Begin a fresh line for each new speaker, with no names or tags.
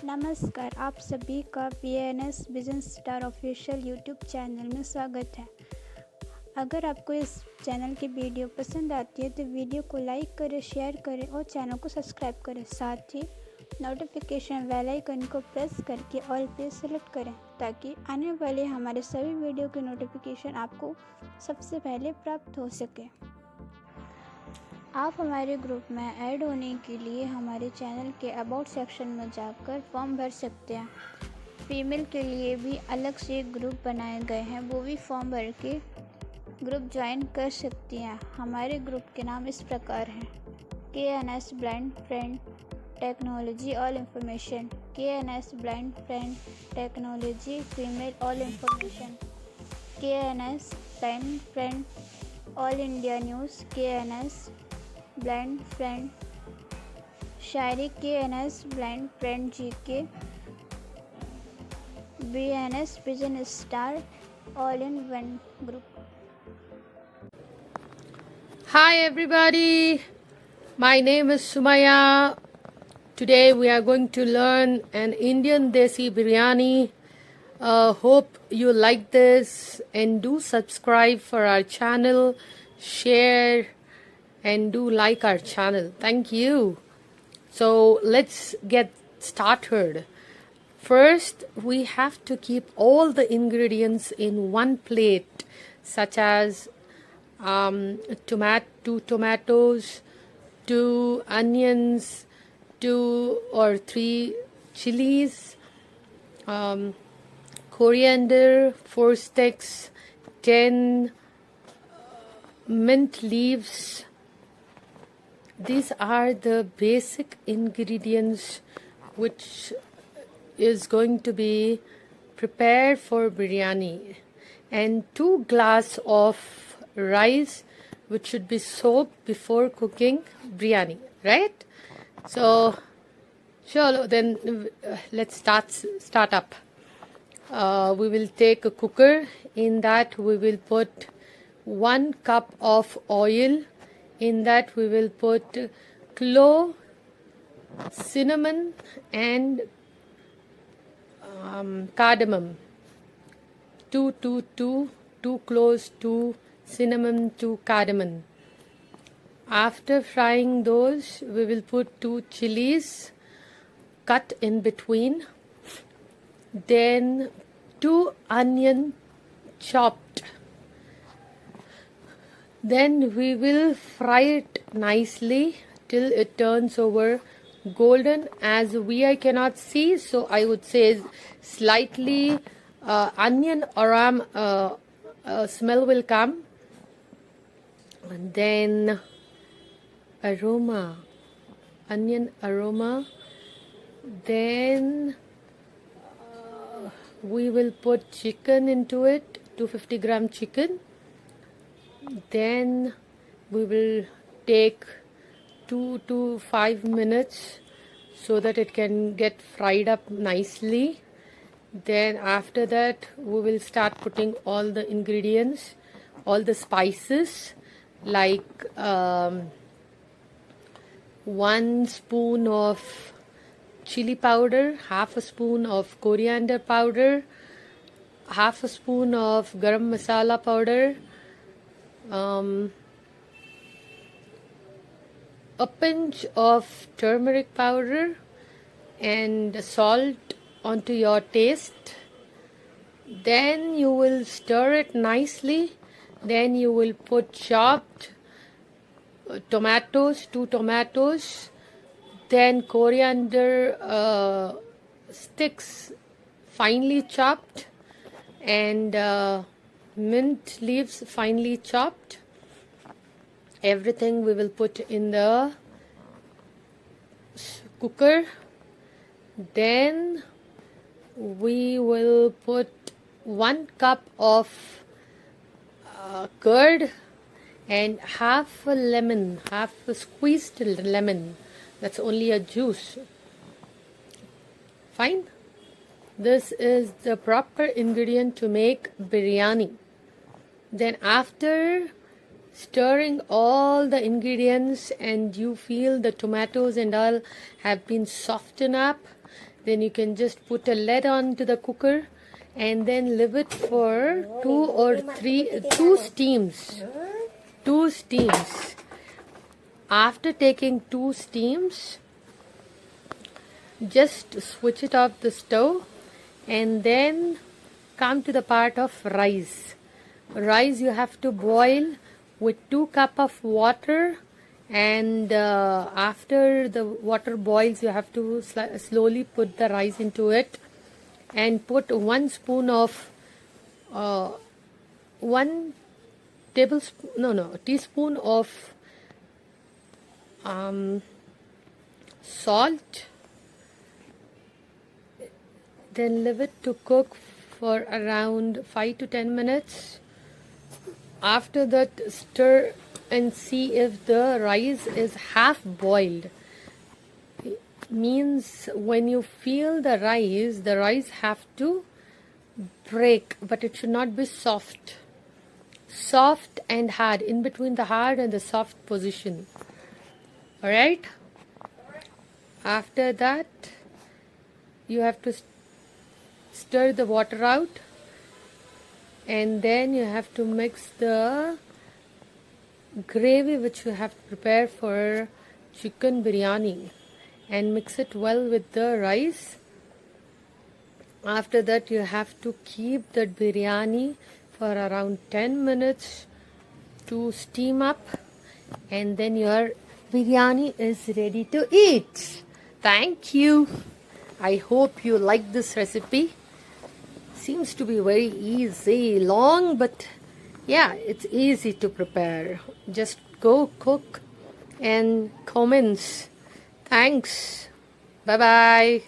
नमस्कार, आप सभी का BNS business star official YouTube channel में स्वागत है। अगर आपको इस चैनल की वीडियो पसंद आती है तो वीडियो को लाइक करें, शेयर करें और चैनल को सब्सक्राइब करें। साथ ही नोटिफिकेशन बेल आइकन को प्रेस करके ऑल पे सेलेक्ट करें ताकि आने वाले हमारे सभी वीडियो के नोटिफिकेशन आपको सबसे पहले प्राप्त हो सके। आप हमारे ग्रुप में ऐड होने के लिए हमारे चैनल के अबाउट सेक्शन में जाकर फॉर्म भर सकते हैं। फीमेल के लिए भी अलग से ग्रुप बनाए गए हैं, वो भी फॉर्म भर के ग्रुप ज्वाइन कर सकती हैं। हमारे ग्रुप के नाम इस प्रकार हैं: KNS blind friend technology all information, KNS blind friend technology female all information, KNS blind friend all India news, KNS blind friend Shayari, KNS blind friend GK, BNS business star all in one group.
Hi everybody, my name is Sumaya. Today we are going to learn an Indian Desi Biryani. Hope you like this and do subscribe for our channel, share and do like our channel. Thank you. So let's get started. First, we have to keep all the ingredients in one plate, such as 2 tomatoes, 2 onions, 2 or 3 chilies, coriander, 4 sticks, 10 mint leaves. These are the basic ingredients which is going to be prepared for biryani, and 2 glass of rice which should be soaked before cooking biryani, right? So chalo, then let's start up. We will take a cooker. In that we will put 1 cup of oil. In that we will put clove, cinnamon and cardamom. 2 cloves, 2 cinnamon, 2 cardamom. After frying those, we will put 2 chilies cut in between. Then 2 onion chopped. Then we will fry it nicely till it turns over golden. As I cannot see, so I would say slightly onion aroma smell will come. And then onion aroma. Then we will put chicken into it, 250 gram chicken. Then we will take 2 to 5 minutes so that it can get fried up nicely. Then after that we will start putting all the ingredients, all the spices, like 1 spoon of chili powder, half a spoon of coriander powder, half a spoon of garam masala powder, a pinch of turmeric powder, and salt onto your taste. Then you will stir it nicely. Then you will put chopped tomatoes, 2 tomatoes, then coriander sticks finely chopped, and mint leaves finely chopped. Everything we will put in the cooker. Then we will put 1 cup of curd and half a squeezed lemon. That's only a juice. Fine. This is the proper ingredient to make biryani. Then after stirring all the ingredients and you feel the tomatoes and all have been softened up, Then you can just put a lid on to the cooker and then leave it for two steams. Two steams. After taking two steams, just switch it off the stove and then come to the part of rice. Rice you have to boil with 2 cups of water, and after the water boils you have to slowly put the rice into it and put 1 spoon of teaspoon of salt. Then leave it to cook for around 5 to 10 minutes. After that, stir and see if the rice is half boiled. It means when you feel the rice have to break, but it should not be soft. Soft and hard, in between the hard and the soft position. Alright? After that, you have to stir the water out, and then you have to mix the gravy which you have to prepare for chicken biryani and mix it well with the rice. After that, you have to keep that biryani for around 10 minutes to steam up, and then your biryani is ready to eat. Thank you. I hope you like this recipe. Seems to be very easy, long, but yeah, it's easy to prepare. Just go cook and comments. Thanks. Bye bye.